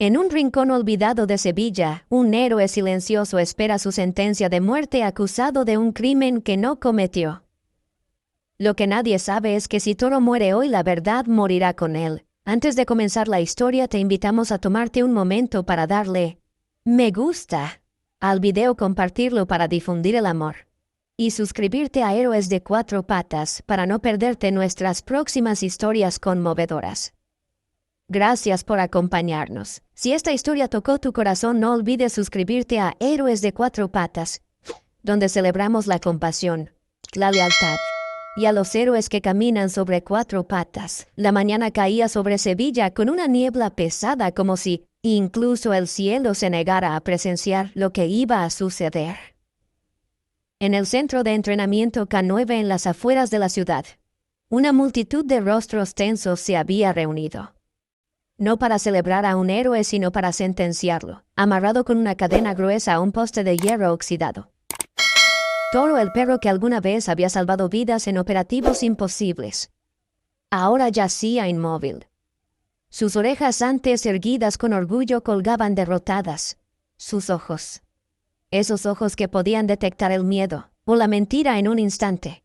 En un rincón olvidado de Sevilla, un héroe silencioso espera su sentencia de muerte acusado de un crimen que no cometió. Lo que nadie sabe es que si Toro muere hoy, la verdad morirá con él. Antes de comenzar la historia, te invitamos a tomarte un momento para darle me gusta al video, compartirlo para difundir el amor y suscribirte a Héroes de Cuatro Patas para no perderte nuestras próximas historias conmovedoras. Gracias por acompañarnos. Si esta historia tocó tu corazón, no olvides suscribirte a Héroes de Cuatro Patas, donde celebramos la compasión, la lealtad y a los héroes que caminan sobre cuatro patas. La mañana caía sobre Sevilla con una niebla pesada, como si incluso el cielo se negara a presenciar lo que iba a suceder. En el centro de entrenamiento K9 en las afueras de la ciudad, una multitud de rostros tensos se había reunido. No para celebrar a un héroe, sino para sentenciarlo, amarrado con una cadena gruesa a un poste de hierro oxidado. Toro, el perro que alguna vez había salvado vidas en operativos imposibles, ahora yacía inmóvil. Sus orejas antes erguidas con orgullo colgaban derrotadas. Sus ojos, esos ojos que podían detectar el miedo o la mentira en un instante,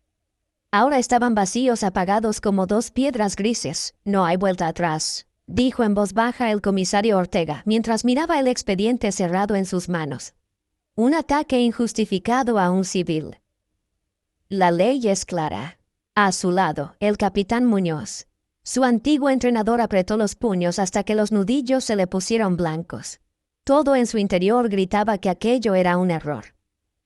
ahora estaban vacíos, apagados como dos piedras grises. No hay vuelta atrás, dijo en voz baja el comisario Ortega, mientras miraba el expediente cerrado en sus manos. Un ataque injustificado a un civil. La ley es clara. A su lado, el capitán Muñoz. Su antiguo entrenador apretó los puños hasta que los nudillos se le pusieron blancos. Todo en su interior gritaba que aquello era un error.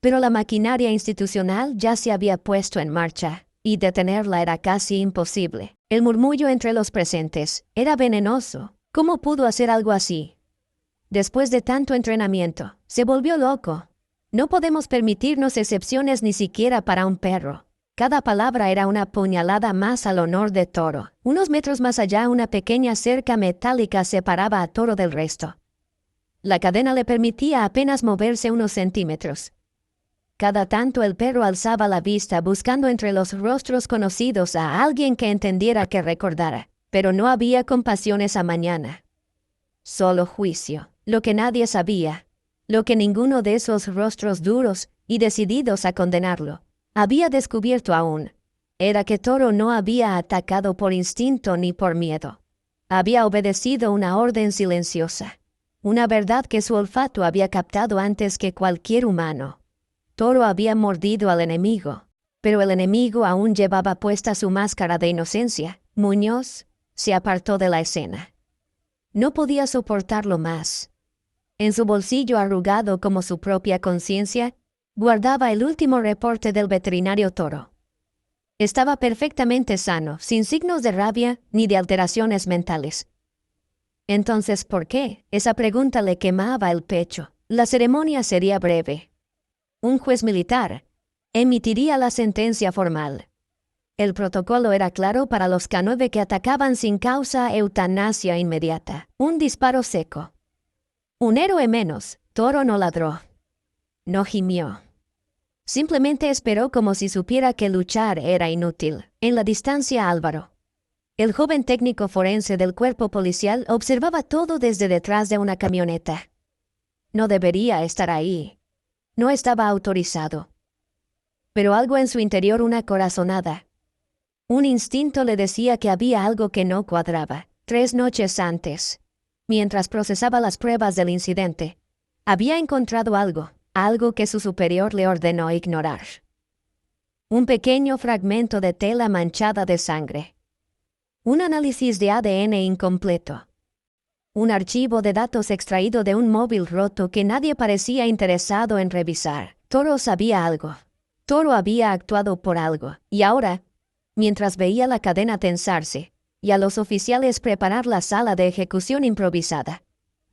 Pero la maquinaria institucional ya se había puesto en marcha, y detenerla era casi imposible. El murmullo entre los presentes era venenoso. ¿Cómo pudo hacer algo así? Después de tanto entrenamiento, se volvió loco. No podemos permitirnos excepciones ni siquiera para un perro. Cada palabra era una puñalada más al honor de Toro. Unos metros más allá, una pequeña cerca metálica separaba a Toro del resto. La cadena le permitía apenas moverse unos centímetros. Cada tanto el perro alzaba la vista buscando entre los rostros conocidos a alguien que entendiera, que recordara. Pero no había compasión esa mañana. Solo juicio. Lo que nadie sabía, lo que ninguno de esos rostros duros y decididos a condenarlo había descubierto aún, era que Toro no había atacado por instinto ni por miedo. Había obedecido una orden silenciosa, una verdad que su olfato había captado antes que cualquier humano. Toro había mordido al enemigo, pero el enemigo aún llevaba puesta su máscara de inocencia. Muñoz se apartó de la escena. No podía soportarlo más. En su bolsillo arrugado como su propia conciencia, guardaba el último reporte del veterinario Toro. Estaba perfectamente sano, sin signos de rabia ni de alteraciones mentales. Entonces, ¿por qué? Esa pregunta le quemaba el pecho. La ceremonia sería breve. Un juez militar emitiría la sentencia formal. El protocolo era claro para los K9 que atacaban sin causa: eutanasia inmediata. Un disparo seco. Un héroe menos. Toro no ladró. No gimió. Simplemente esperó como si supiera que luchar era inútil. En la distancia, Álvaro, el joven técnico forense del cuerpo policial, observaba todo desde detrás de una camioneta. No debería estar ahí. No estaba autorizado. Pero algo en su interior, una corazonada, un instinto le decía que había algo que no cuadraba. 3 noches antes, mientras procesaba las pruebas del incidente, había encontrado algo que su superior le ordenó ignorar. Un pequeño fragmento de tela manchada de sangre. Un análisis de ADN incompleto. Un archivo de datos extraído de un móvil roto que nadie parecía interesado en revisar. Toro sabía algo. Toro había actuado por algo. Y ahora, mientras veía la cadena tensarse y a los oficiales preparar la sala de ejecución improvisada,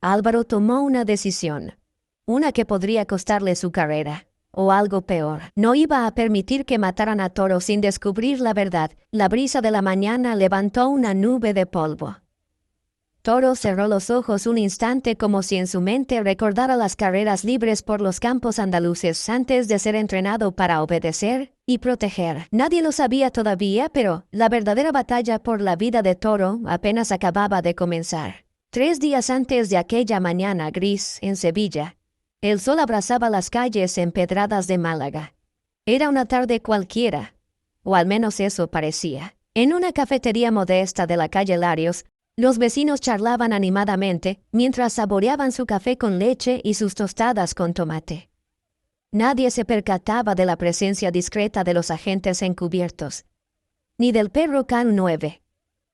Álvaro tomó una decisión. Una que podría costarle su carrera. O algo peor. No iba a permitir que mataran a Toro sin descubrir la verdad. La brisa de la mañana levantó una nube de polvo. Toro cerró los ojos un instante, como si en su mente recordara las carreras libres por los campos andaluces antes de ser entrenado para obedecer y proteger. Nadie lo sabía todavía, pero la verdadera batalla por la vida de Toro apenas acababa de comenzar. 3 días antes de aquella mañana gris en Sevilla, el sol abrazaba las calles empedradas de Málaga. Era una tarde cualquiera, o al menos eso parecía. En una cafetería modesta de la calle Larios, los vecinos charlaban animadamente mientras saboreaban su café con leche y sus tostadas con tomate. Nadie se percataba de la presencia discreta de los agentes encubiertos, ni del perro Can 9,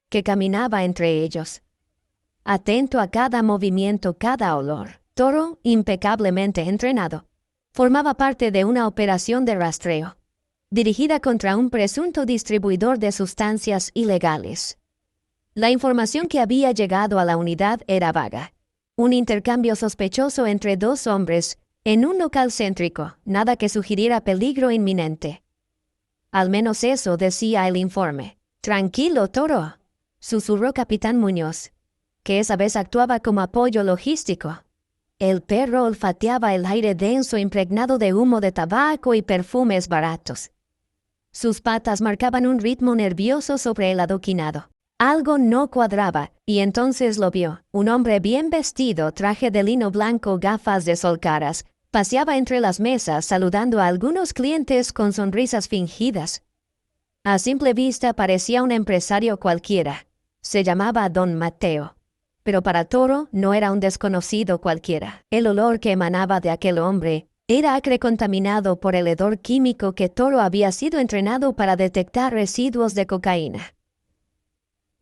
que caminaba entre ellos, atento a cada movimiento, cada olor. Toro, impecablemente entrenado, formaba parte de una operación de rastreo, dirigida contra un presunto distribuidor de sustancias ilegales. La información que había llegado a la unidad era vaga. Un intercambio sospechoso entre 2 hombres en un local céntrico, nada que sugiriera peligro inminente. Al menos eso decía el informe. «Tranquilo, Toro», susurró Capitán Muñoz, que esa vez actuaba como apoyo logístico. El perro olfateaba el aire denso impregnado de humo de tabaco y perfumes baratos. Sus patas marcaban un ritmo nervioso sobre el adoquinado. Algo no cuadraba, y entonces lo vio. Un hombre bien vestido, traje de lino blanco, gafas de sol caras, paseaba entre las mesas saludando a algunos clientes con sonrisas fingidas. A simple vista parecía un empresario cualquiera. Se llamaba Don Mateo. Pero para Toro no era un desconocido cualquiera. El olor que emanaba de aquel hombre era acre, contaminado por el hedor químico que Toro había sido entrenado para detectar residuos de cocaína.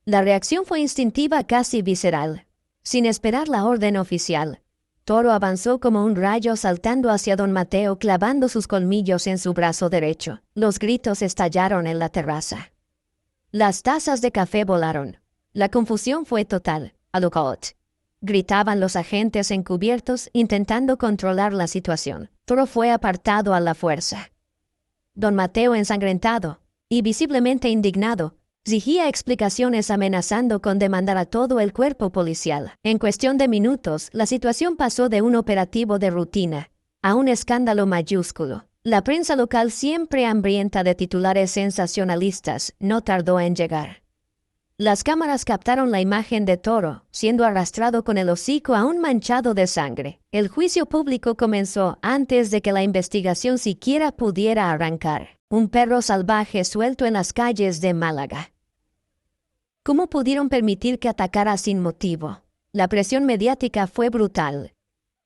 La reacción fue instintiva, casi visceral. Sin esperar la orden oficial, Toro avanzó como un rayo saltando hacia Don Mateo, clavando sus colmillos en su brazo derecho. Los gritos estallaron en la terraza. Las tazas de café volaron. La confusión fue total. «Alucot», gritaban los agentes encubiertos intentando controlar la situación. Toro fue apartado a la fuerza. Don Mateo, ensangrentado y visiblemente indignado, exigía explicaciones, amenazando con demandar a todo el cuerpo policial. En cuestión de minutos, la situación pasó de un operativo de rutina a un escándalo mayúsculo. La prensa local, siempre hambrienta de titulares sensacionalistas, no tardó en llegar. Las cámaras captaron la imagen de Toro, siendo arrastrado con el hocico aún manchado de sangre. El juicio público comenzó antes de que la investigación siquiera pudiera arrancar. Un perro salvaje suelto en las calles de Málaga. ¿Cómo pudieron permitir que atacara sin motivo? La presión mediática fue brutal.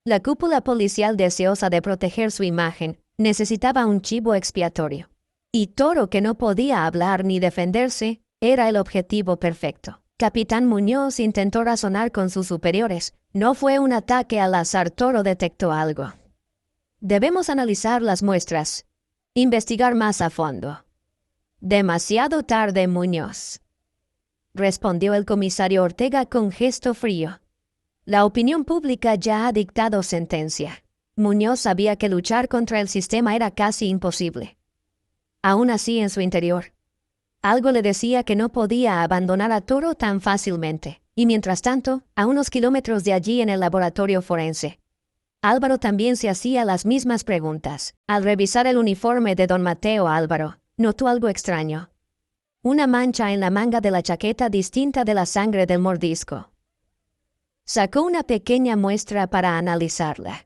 La cúpula policial, deseosa de proteger su imagen, necesitaba un chivo expiatorio. Y Toro, que no podía hablar ni defenderse, era el objetivo perfecto. Capitán Muñoz intentó razonar con sus superiores. No fue un ataque al azar. Toro detectó algo. «Debemos analizar las muestras. Investigar más a fondo». «Demasiado tarde, Muñoz», respondió el comisario Ortega con gesto frío. La opinión pública ya ha dictado sentencia. Muñoz sabía que luchar contra el sistema era casi imposible. Aún así, en su interior, algo le decía que no podía abandonar a Toro tan fácilmente. Y mientras tanto, a unos kilómetros de allí, en el laboratorio forense, Álvaro también se hacía las mismas preguntas. Al revisar el uniforme de Don Mateo, Álvaro notó algo extraño. Una mancha en la manga de la chaqueta distinta de la sangre del mordisco. Sacó una pequeña muestra para analizarla.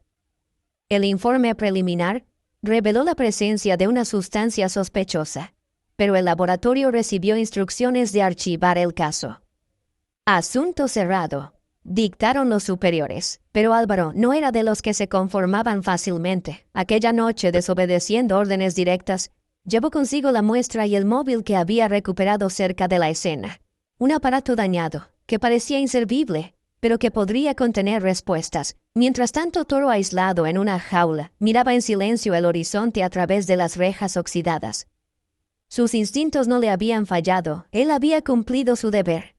El informe preliminar reveló la presencia de una sustancia sospechosa, pero el laboratorio recibió instrucciones de archivar el caso. «Asunto cerrado», dictaron los superiores, pero Álvaro no era de los que se conformaban fácilmente. Aquella noche, desobedeciendo órdenes directas, llevó consigo la muestra y el móvil que había recuperado cerca de la escena. Un aparato dañado, que parecía inservible, pero que podría contener respuestas. Mientras tanto, Toro, aislado en una jaula, miraba en silencio el horizonte a través de las rejas oxidadas. Sus instintos no le habían fallado. Él había cumplido su deber.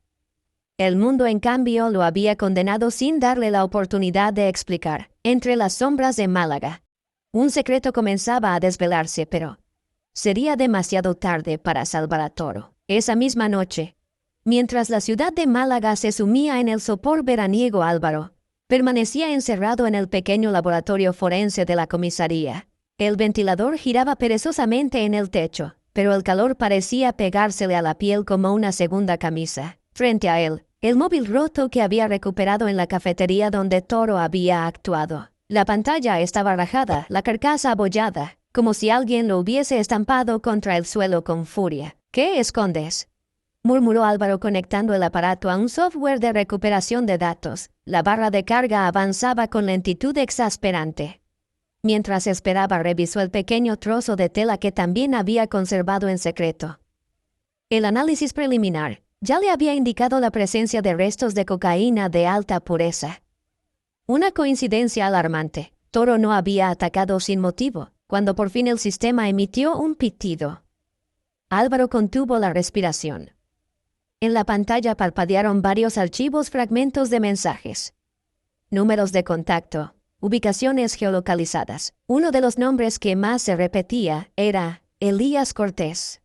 El mundo, en cambio, lo había condenado sin darle la oportunidad de explicar. Entre las sombras de Málaga, un secreto comenzaba a desvelarse, pero sería demasiado tarde para salvar a Toro. Esa misma noche, mientras la ciudad de Málaga se sumía en el sopor veraniego, Álvaro permanecía encerrado en el pequeño laboratorio forense de la comisaría. El ventilador giraba perezosamente en el techo, pero el calor parecía pegársele a la piel como una segunda camisa. Frente a él, El móvil roto que había recuperado en la cafetería donde Toro había actuado. La pantalla estaba rajada, la carcasa abollada, como si alguien lo hubiese estampado contra el suelo con furia. ¿Qué escondes?, murmuró Álvaro conectando el aparato a un software de recuperación de datos. La barra de carga avanzaba con lentitud exasperante. Mientras esperaba, revisó el pequeño trozo de tela que también había conservado en secreto. El análisis preliminar ya le había indicado la presencia de restos de cocaína de alta pureza. Una coincidencia alarmante. Toro no había atacado sin motivo, cuando por fin el sistema emitió un pitido. Álvaro contuvo la respiración. En la pantalla parpadearon varios archivos, fragmentos de mensajes. Números de contacto, ubicaciones geolocalizadas. Uno de los nombres que más se repetía era Elías Cortés.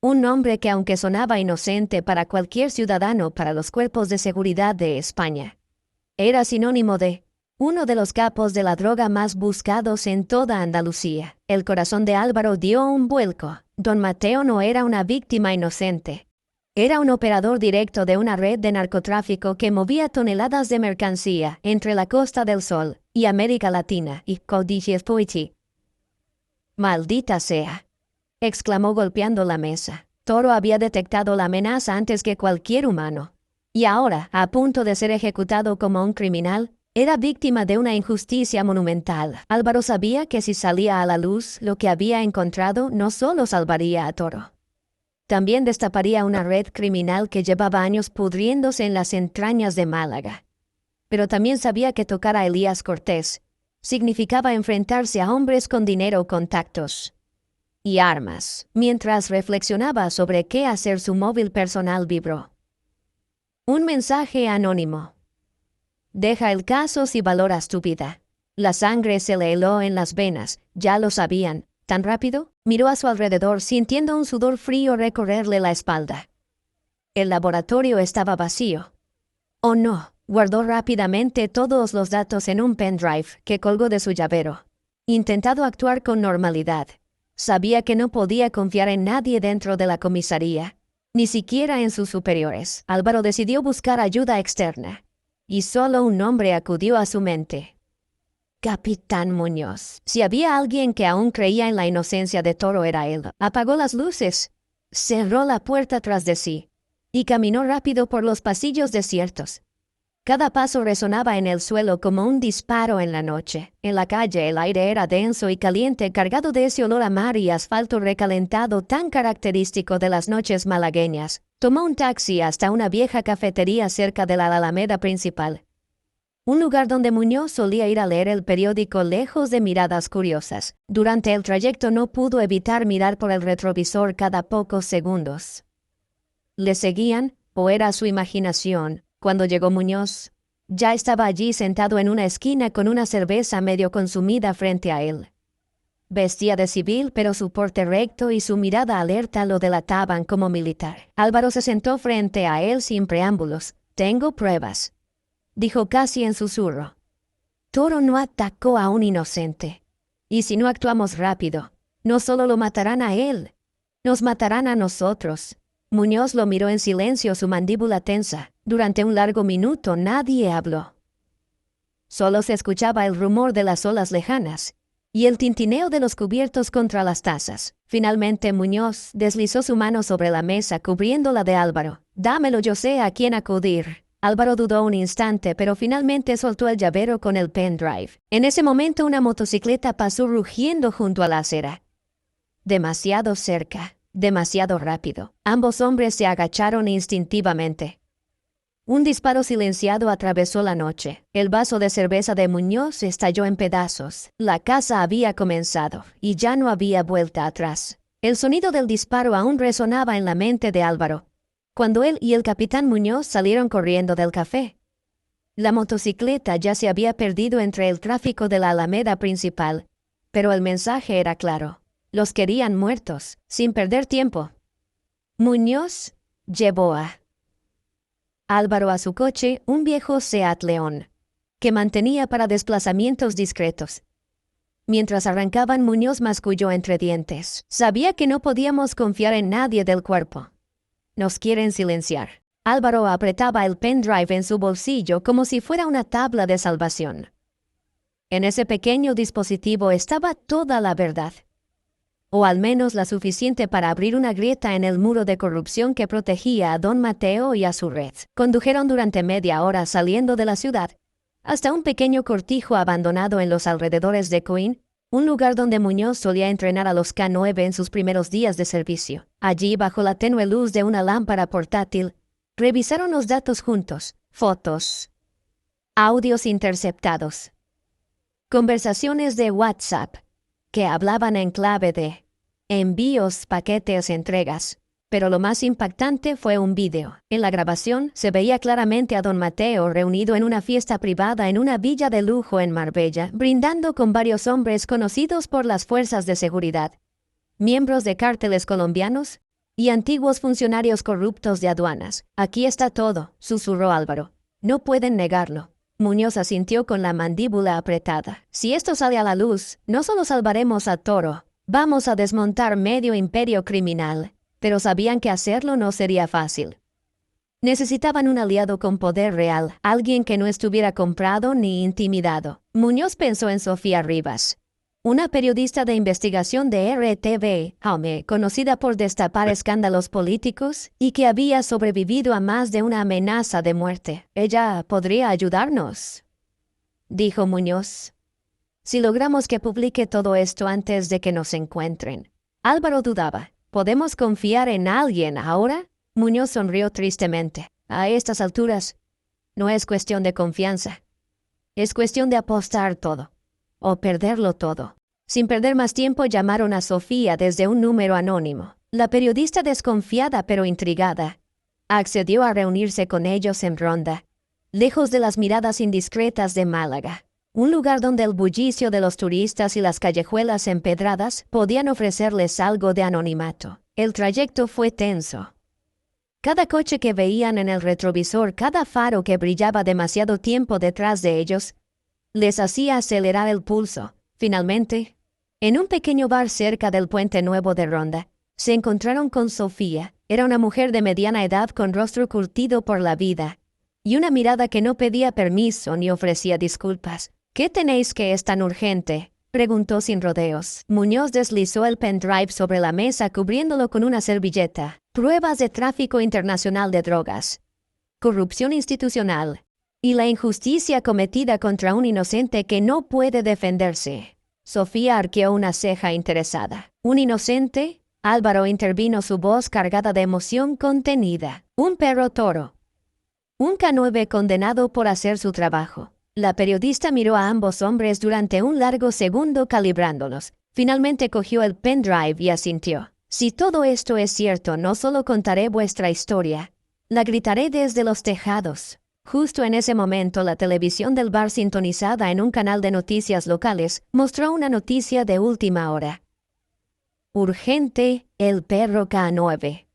Un nombre que, aunque sonaba inocente para cualquier ciudadano, para los cuerpos de seguridad de España, era sinónimo de uno de los capos de la droga más buscados en toda Andalucía. El corazón de Álvaro dio un vuelco. Don Mateo no era una víctima inocente. Era un operador directo de una red de narcotráfico que movía toneladas de mercancía entre la Costa del Sol y América Latina y códices Poiti. «¡Maldita sea!», exclamó golpeando la mesa. Toro había detectado la amenaza antes que cualquier humano. Y ahora, a punto de ser ejecutado como un criminal, era víctima de una injusticia monumental. Álvaro sabía que si salía a la luz lo que había encontrado, no solo salvaría a Toro. También destaparía una red criminal que llevaba años pudriéndose en las entrañas de Málaga. Pero también sabía que tocar a Elías Cortés significaba enfrentarse a hombres con dinero, contactos y armas. Mientras reflexionaba sobre qué hacer, su móvil personal vibró. Un mensaje anónimo. «Deja el caso si valoras tu vida». La sangre se le heló en las venas. Ya lo sabían. ¿Tan rápido? Miró a su alrededor, sintiendo un sudor frío recorrerle la espalda. El laboratorio estaba vacío. «Oh no», guardó rápidamente todos los datos en un pendrive que colgó de su llavero. Intentado actuar con normalidad. Sabía que no podía confiar en nadie dentro de la comisaría, ni siquiera en sus superiores. Álvaro decidió buscar ayuda externa. Y solo un nombre acudió a su mente. Capitán Muñoz. Si había alguien que aún creía en la inocencia de Toro, era él. Apagó las luces, cerró la puerta tras de sí y caminó rápido por los pasillos desiertos. Cada paso resonaba en el suelo como un disparo en la noche. En la calle el aire era denso y caliente, cargado de ese olor a mar y asfalto recalentado tan característico de las noches malagueñas. Tomó un taxi hasta una vieja cafetería cerca de la Alameda principal. Un lugar donde Muñoz solía ir a leer el periódico lejos de miradas curiosas. Durante el trayecto no pudo evitar mirar por el retrovisor cada pocos segundos. ¿Le seguían o era su imaginación? Cuando llegó Muñoz, ya estaba allí sentado en una esquina con una cerveza medio consumida frente a él. Vestía de civil, pero su porte recto y su mirada alerta lo delataban como militar. Álvaro se sentó frente a él sin preámbulos. «Tengo pruebas», dijo casi en susurro. «Toro no atacó a un inocente. Y si no actuamos rápido, no solo lo matarán a él, nos matarán a nosotros». Muñoz lo miró en silencio, su mandíbula tensa. Durante un largo minuto nadie habló. Solo se escuchaba el rumor de las olas lejanas y el tintineo de los cubiertos contra las tazas. Finalmente Muñoz deslizó su mano sobre la mesa, cubriéndola de Álvaro. «Dámelo, yo sé a quién acudir». Álvaro dudó un instante, pero finalmente soltó el llavero con el pendrive. En ese momento una motocicleta pasó rugiendo junto a la acera. Demasiado cerca, demasiado rápido. Ambos hombres se agacharon instintivamente. Un disparo silenciado atravesó la noche. El vaso de cerveza de Muñoz estalló en pedazos. La caza había comenzado, y ya no había vuelta atrás. El sonido del disparo aún resonaba en la mente de Álvaro, cuando él y el capitán Muñoz salieron corriendo del café. La motocicleta ya se había perdido entre el tráfico de la Alameda principal, pero el mensaje era claro. Los querían muertos, sin perder tiempo. Muñoz llevó a Álvaro a su coche, un viejo Seat León, que mantenía para desplazamientos discretos. Mientras arrancaban, Muñoz masculló entre dientes. «Sabía que no podíamos confiar en nadie del cuerpo. Nos quieren silenciar». Álvaro apretaba el pendrive en su bolsillo como si fuera una tabla de salvación. En ese pequeño dispositivo estaba toda la verdad, o al menos la suficiente para abrir una grieta en el muro de corrupción que protegía a don Mateo y a su red. Condujeron durante media hora saliendo de la ciudad, hasta un pequeño cortijo abandonado en los alrededores de Coín, un lugar donde Muñoz solía entrenar a los K9 en sus primeros días de servicio. Allí, bajo la tenue luz de una lámpara portátil, revisaron los datos juntos, fotos, audios interceptados, conversaciones de WhatsApp, que hablaban en clave de envíos, paquetes, entregas. Pero lo más impactante fue un vídeo. En la grabación se veía claramente a don Mateo reunido en una fiesta privada en una villa de lujo en Marbella, brindando con varios hombres conocidos por las fuerzas de seguridad, miembros de cárteles colombianos y antiguos funcionarios corruptos de aduanas. Aquí está todo, susurró Álvaro. No pueden negarlo. Muñoz asintió con la mandíbula apretada. Si esto sale a la luz, no solo salvaremos a Toro, vamos a desmontar medio imperio criminal. Pero sabían que hacerlo no sería fácil. Necesitaban un aliado con poder real, alguien que no estuviera comprado ni intimidado. Muñoz pensó en Sofía Rivas, una periodista de investigación de RTV, Jaume, conocida por destapar escándalos políticos y que había sobrevivido a más de una amenaza de muerte. Ella podría ayudarnos, dijo Muñoz, si logramos que publique todo esto antes de que nos encuentren. Álvaro dudaba. ¿Podemos confiar en alguien ahora? Muñoz sonrió tristemente. A estas alturas, no es cuestión de confianza. Es cuestión de apostar todo, o perderlo todo. Sin perder más tiempo llamaron a Sofía desde un número anónimo. La periodista, desconfiada pero intrigada, accedió a reunirse con ellos en Ronda, lejos de las miradas indiscretas de Málaga. Un lugar donde el bullicio de los turistas y las callejuelas empedradas podían ofrecerles algo de anonimato. El trayecto fue tenso. Cada coche que veían en el retrovisor, cada faro que brillaba demasiado tiempo detrás de ellos, les hacía acelerar el pulso. Finalmente, en un pequeño bar cerca del Puente Nuevo de Ronda, se encontraron con Sofía. Era una mujer de mediana edad con rostro curtido por la vida, y una mirada que no pedía permiso ni ofrecía disculpas. ¿Qué tenéis que es tan urgente?, preguntó sin rodeos. Muñoz deslizó el pendrive sobre la mesa cubriéndolo con una servilleta. Pruebas de tráfico internacional de drogas, corrupción institucional y la injusticia cometida contra un inocente que no puede defenderse. Sofía arqueó una ceja interesada. ¿Un inocente? Álvaro intervino, su voz cargada de emoción contenida. Un perro toro. Un K9 condenado por hacer su trabajo. La periodista miró a ambos hombres durante un largo segundo calibrándolos. Finalmente cogió el pendrive y asintió. Si todo esto es cierto, no solo contaré vuestra historia, la gritaré desde los tejados. Justo en ese momento, la televisión del bar, sintonizada en un canal de noticias locales, mostró una noticia de última hora. Urgente, el perro K9.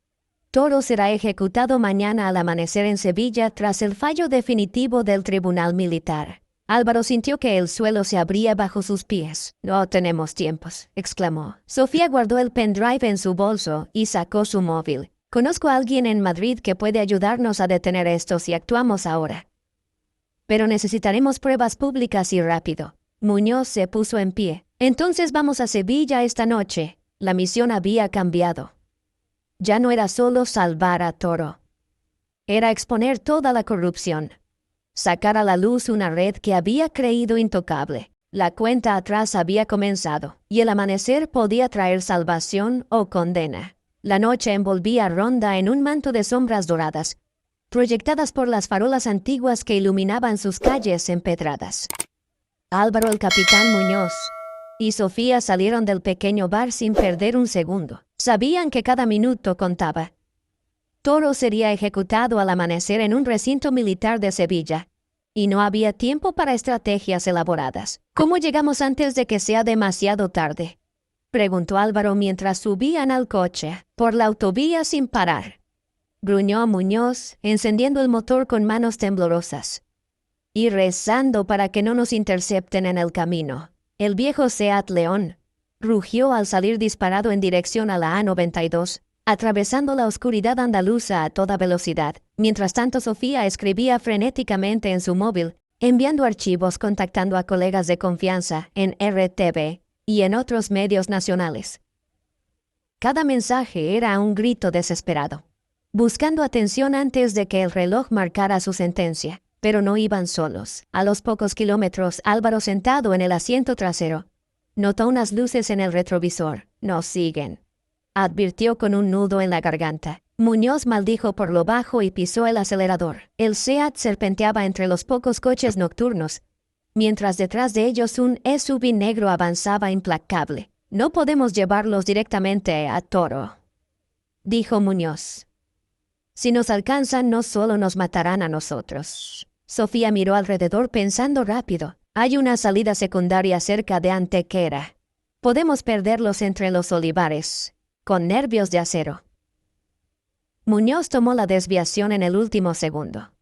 Toro será ejecutado mañana al amanecer en Sevilla tras el fallo definitivo del Tribunal Militar. Álvaro sintió que el suelo se abría bajo sus pies. No tenemos tiempos, exclamó. Sofía guardó el pendrive en su bolso y sacó su móvil. Conozco a alguien en Madrid que puede ayudarnos a detener esto si actuamos ahora. Pero necesitaremos pruebas públicas y rápido. Muñoz se puso en pie. Entonces vamos a Sevilla esta noche. La misión había cambiado. Ya no era solo salvar a Toro. Era exponer toda la corrupción. Sacar a la luz una red que había creído intocable. La cuenta atrás había comenzado, y el amanecer podía traer salvación o condena. La noche envolvía a Ronda en un manto de sombras doradas, proyectadas por las farolas antiguas que iluminaban sus calles empedradas. Álvaro, el capitán Muñoz y Sofía salieron del pequeño bar sin perder un segundo. Sabían que cada minuto contaba. Toro sería ejecutado al amanecer en un recinto militar de Sevilla, y no había tiempo para estrategias elaboradas. ¿Cómo llegamos antes de que sea demasiado tarde?, preguntó Álvaro mientras subían al coche. Por la autovía sin parar, gruñó Muñoz, encendiendo el motor con manos temblorosas. Y rezando para que no nos intercepten en el camino. El viejo Seat León rugió al salir disparado en dirección a la A92, atravesando la oscuridad andaluza a toda velocidad. Mientras tanto, Sofía escribía frenéticamente en su móvil, enviando archivos, contactando a colegas de confianza en RTV y en otros medios nacionales. Cada mensaje era un grito desesperado, buscando atención antes de que el reloj marcara su sentencia. Pero no iban solos. A los pocos kilómetros, Álvaro, sentado en el asiento trasero, notó unas luces en el retrovisor. «Nos siguen», advirtió con un nudo en la garganta. Muñoz maldijo por lo bajo y pisó el acelerador. El SEAT serpenteaba entre los pocos coches nocturnos, mientras detrás de ellos un SUV negro avanzaba implacable. «No podemos llevarlos directamente a Toro», dijo Muñoz. «Si nos alcanzan, no solo nos matarán a nosotros». Sofía miró alrededor pensando rápido. «Hay una salida secundaria cerca de Antequera. Podemos perderlos entre los olivares, con nervios de acero». Muñoz tomó la desviación en el último segundo.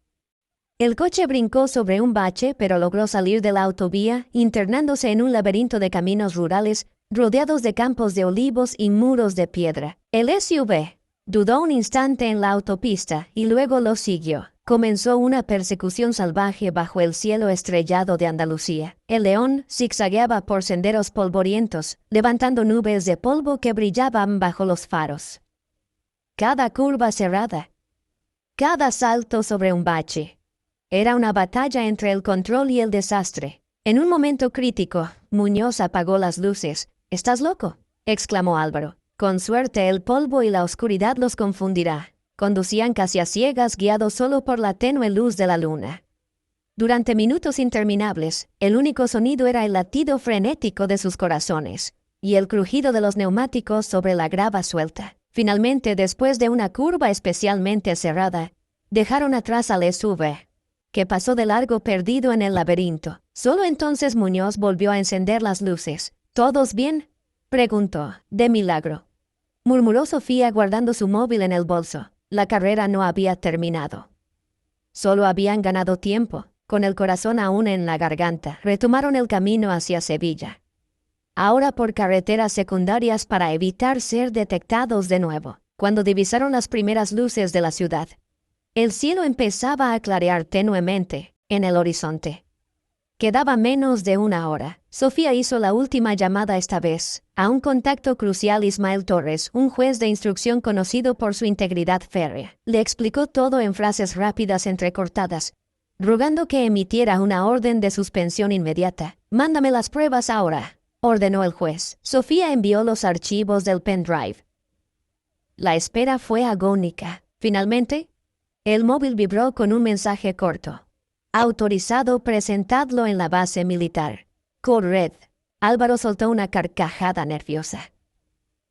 El coche brincó sobre un bache, pero logró salir de la autovía, internándose en un laberinto de caminos rurales, rodeados de campos de olivos y muros de piedra. El SUV dudó un instante en la autopista y luego lo siguió. Comenzó una persecución salvaje bajo el cielo estrellado de Andalucía. El León zigzagueaba por senderos polvorientos, levantando nubes de polvo que brillaban bajo los faros. Cada curva cerrada, cada salto sobre un bache, era una batalla entre el control y el desastre. En un momento crítico, Muñoz apagó las luces. «¿Estás loco?», exclamó Álvaro. «Con suerte el polvo y la oscuridad los confundirá». Conducían casi a ciegas, guiados solo por la tenue luz de la luna. Durante minutos interminables, el único sonido era el latido frenético de sus corazones y el crujido de los neumáticos sobre la grava suelta. Finalmente, después de una curva especialmente cerrada, dejaron atrás al SUV, que pasó de largo perdido en el laberinto. Solo entonces Muñoz volvió a encender las luces. «¿Todos bien?», preguntó. «De milagro», murmuró Sofía guardando su móvil en el bolso. La carrera no había terminado. Solo habían ganado tiempo. Con el corazón aún en la garganta, retomaron el camino hacia Sevilla. Ahora por carreteras secundarias para evitar ser detectados de nuevo. Cuando divisaron las primeras luces de la ciudad, el cielo empezaba a clarear tenuemente en el horizonte. Quedaba menos de una hora. Sofía hizo la última llamada esta vez, a un contacto crucial. Ismael Torres, un juez de instrucción conocido por su integridad férrea. Le explicó todo en frases rápidas entrecortadas, rogando que emitiera una orden de suspensión inmediata. «Mándame las pruebas ahora», ordenó el juez. Sofía envió los archivos del pendrive. La espera fue agónica. Finalmente, el móvil vibró con un mensaje corto. «Autorizado, presentadlo en la base militar. Corred». Álvaro soltó una carcajada nerviosa.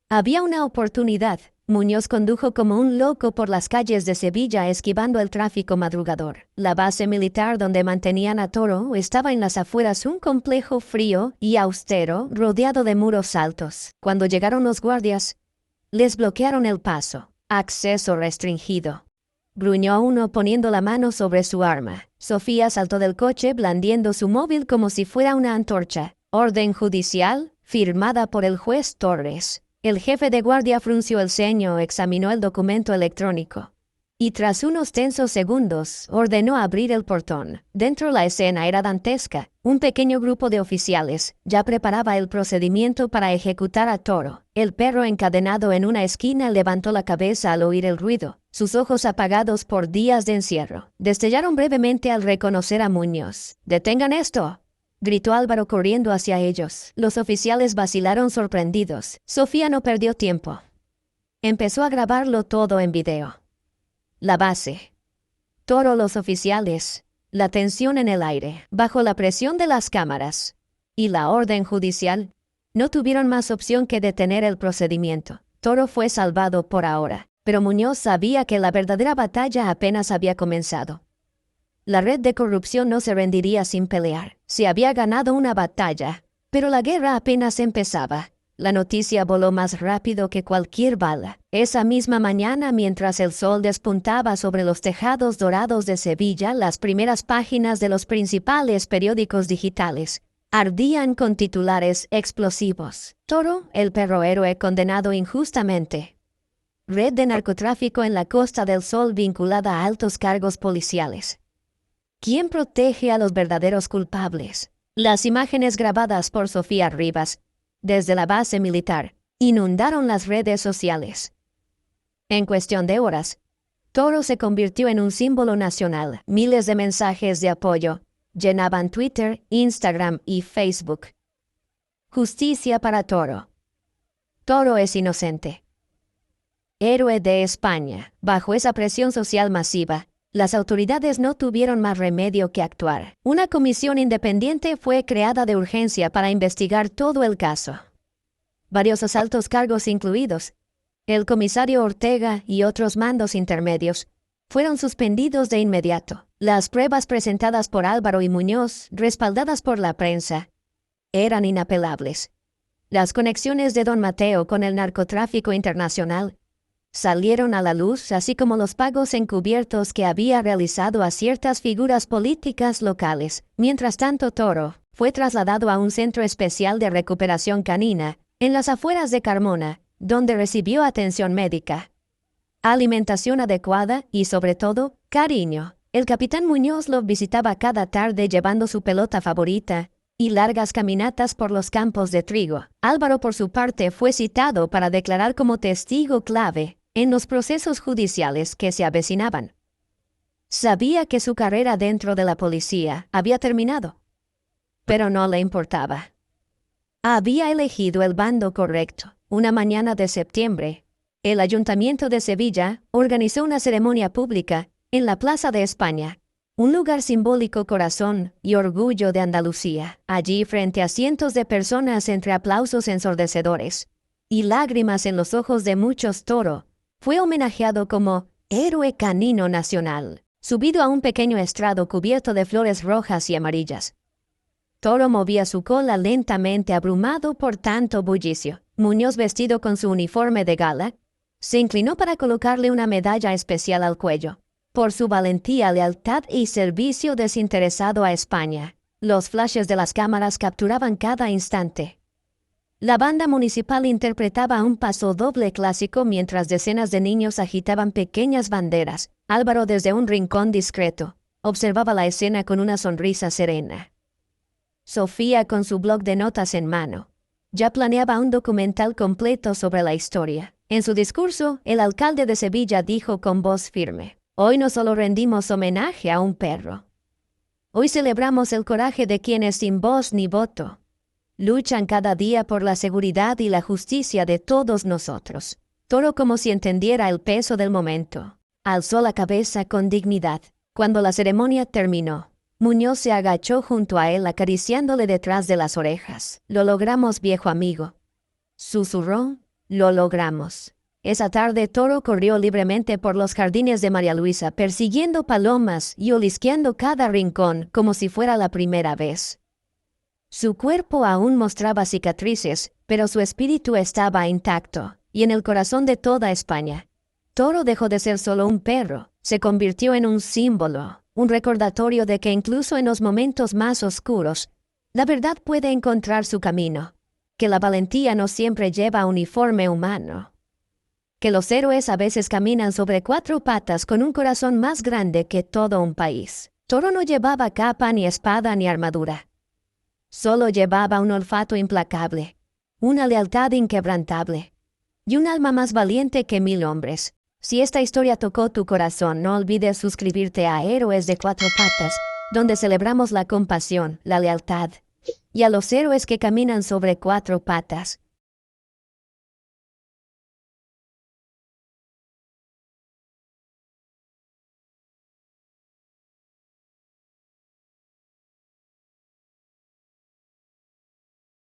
Había una oportunidad. Muñoz condujo como un loco por las calles de Sevilla esquivando el tráfico madrugador. La base militar donde mantenían a Toro estaba en las afueras, un complejo frío y austero rodeado de muros altos. Cuando llegaron los guardias, les bloquearon el paso. «Acceso restringido», gruñó uno poniendo la mano sobre su arma. Sofía saltó del coche blandiendo su móvil como si fuera una antorcha. «Orden judicial, firmada por el juez Torres». El jefe de guardia frunció el ceño, examinó el documento electrónico y tras unos tensos segundos ordenó abrir el portón. Dentro la escena era dantesca. Un pequeño grupo de oficiales ya preparaba el procedimiento para ejecutar a Toro. El perro encadenado en una esquina levantó la cabeza al oír el ruido. Sus ojos apagados por días de encierro destellaron brevemente al reconocer a Muñoz. «¡Detengan esto!», gritó Álvaro corriendo hacia ellos. Los oficiales vacilaron sorprendidos. Sofía no perdió tiempo. Empezó a grabarlo todo en video. La base, Toro, los oficiales, la tensión en el aire, bajo la presión de las cámaras y la orden judicial, no tuvieron más opción que detener el procedimiento. Toro fue salvado por ahora, pero Muñoz sabía que la verdadera batalla apenas había comenzado. La red de corrupción no se rendiría sin pelear. Se había ganado una batalla, pero la guerra apenas empezaba. La noticia voló más rápido que cualquier bala. Esa misma mañana, mientras el sol despuntaba sobre los tejados dorados de Sevilla, las primeras páginas de los principales periódicos digitales ardían con titulares explosivos. Toro, el perro héroe condenado injustamente. red de narcotráfico en la Costa del Sol vinculada a altos cargos policiales. ¿Quién protege a los verdaderos culpables? Las imágenes grabadas por Sofía Rivas, desde la base militar, inundaron las redes sociales. En cuestión de horas, Toro se convirtió en un símbolo nacional. Miles de mensajes de apoyo llenaban Twitter, Instagram y Facebook. Justicia para Toro. Toro es inocente. Héroe de España. Bajo esa presión social masiva, las autoridades no tuvieron más remedio que actuar. Una comisión independiente fue creada de urgencia para investigar todo el caso. Varios altos cargos incluidos, el comisario Ortega y otros mandos intermedios, fueron suspendidos de inmediato. Las pruebas presentadas por Álvaro y Muñoz, respaldadas por la prensa, eran inapelables. Las conexiones de Don Mateo con el narcotráfico internacional salieron a la luz, así como los pagos encubiertos que había realizado a ciertas figuras políticas locales. Mientras tanto, Toro fue trasladado a un centro especial de recuperación canina, en las afueras de Carmona, donde recibió atención médica, alimentación adecuada y, sobre todo, cariño. El capitán Muñoz lo visitaba cada tarde llevando su pelota favorita y largas caminatas por los campos de trigo. Álvaro, por su parte, fue citado para declarar como testigo clave en los procesos judiciales que se avecinaban. Sabía que su carrera dentro de la policía había terminado, pero no le importaba. Había elegido el bando correcto. Una mañana de septiembre, el Ayuntamiento de Sevilla organizó una ceremonia pública en la Plaza de España, un lugar simbólico, corazón y orgullo de Andalucía. Allí, frente a cientos de personas, entre aplausos ensordecedores y lágrimas en los ojos de muchos, Toro fue homenajeado como héroe canino nacional, subido a un pequeño estrado cubierto de flores rojas y amarillas. Toro movía su cola lentamente, abrumado por tanto bullicio. Muñoz, vestido con su uniforme de gala, se inclinó para colocarle una medalla especial al cuello. Por su valentía, lealtad y servicio desinteresado a España, los flashes de las cámaras capturaban cada instante. La banda municipal interpretaba un pasodoble clásico mientras decenas de niños agitaban pequeñas banderas. Álvaro, desde un rincón discreto, observaba la escena con una sonrisa serena. Sofía, con su blog de notas en mano, ya planeaba un documental completo sobre la historia. En su discurso, el alcalde de Sevilla dijo con voz firme: «Hoy no solo rendimos homenaje a un perro. Hoy celebramos el coraje de quienes sin voz ni voto luchan cada día por la seguridad y la justicia de todos nosotros». Toro, como si entendiera el peso del momento, alzó la cabeza con dignidad. Cuando la ceremonia terminó, Muñoz se agachó junto a él, acariciándole detrás de las orejas. «Lo logramos, viejo amigo», susurró. «Lo logramos». Esa tarde, Toro corrió libremente por los jardines de María Luisa, persiguiendo palomas y olisqueando cada rincón como si fuera la primera vez. Su cuerpo aún mostraba cicatrices, pero su espíritu estaba intacto, y en el corazón de toda España, Toro dejó de ser solo un perro, se convirtió en un símbolo, un recordatorio de que incluso en los momentos más oscuros, la verdad puede encontrar su camino, que la valentía no siempre lleva uniforme humano, que los héroes a veces caminan sobre cuatro patas con un corazón más grande que todo un país. Toro no llevaba capa, ni espada, ni armadura. Solo llevaba un olfato implacable, una lealtad inquebrantable y un alma más valiente que 1000 hombres. Si esta historia tocó tu corazón, no olvides suscribirte a Héroes de Cuatro Patas, donde celebramos la compasión, la lealtad y a los héroes que caminan sobre cuatro patas.